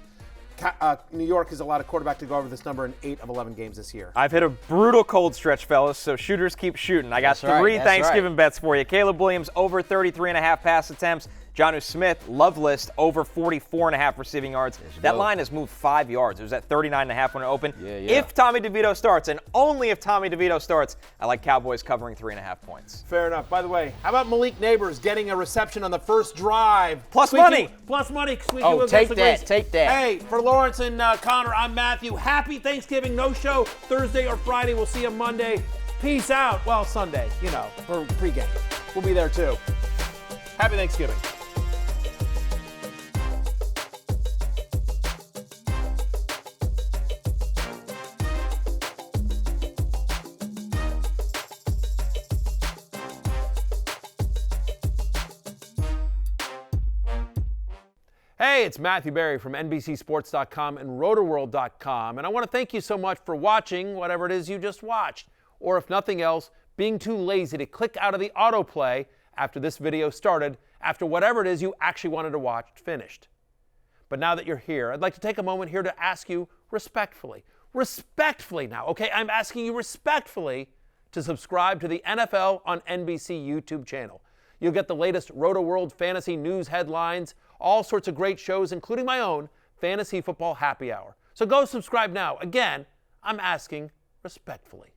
New York has allowed a quarterback to go over this number in 8 of 11 games this year. I've hit a brutal cold stretch, fellas, so shooters keep shooting. I got 3 Thanksgiving bets for you. Caleb Williams over 33.5 pass attempts. Jonnu Smith, love list, over 44.5 receiving yards. That line has moved 5 yards. It was at 39.5 when it opened. If Tommy DeVito starts, and only if Tommy DeVito starts, I like Cowboys covering 3.5 points. Fair enough. By the way, how about Malik Neighbors getting a reception on the first drive? Plus money. Plus money. Oh, take that. Take that. Hey, for Lawrence and Connor, I'm Matthew. Happy Thanksgiving. No show Thursday or Friday. We'll see you Monday. Peace out. Well, Sunday, for pregame. We'll be there too. Happy Thanksgiving. Hey, it's Matthew Berry from NBCSports.com and Rotoworld.com, and I want to thank you so much for watching whatever it is you just watched, or if nothing else, being too lazy to click out of the autoplay after this video started, after whatever it is you actually wanted to watch finished. But now that you're here, I'd like to take a moment here to ask you respectfully now, okay? I'm asking you respectfully to subscribe to the NFL on NBC YouTube channel. You'll get the latest Rotoworld fantasy news headlines, all sorts of great shows, including my own Fantasy Football Happy Hour. So go subscribe now. Again, I'm asking respectfully.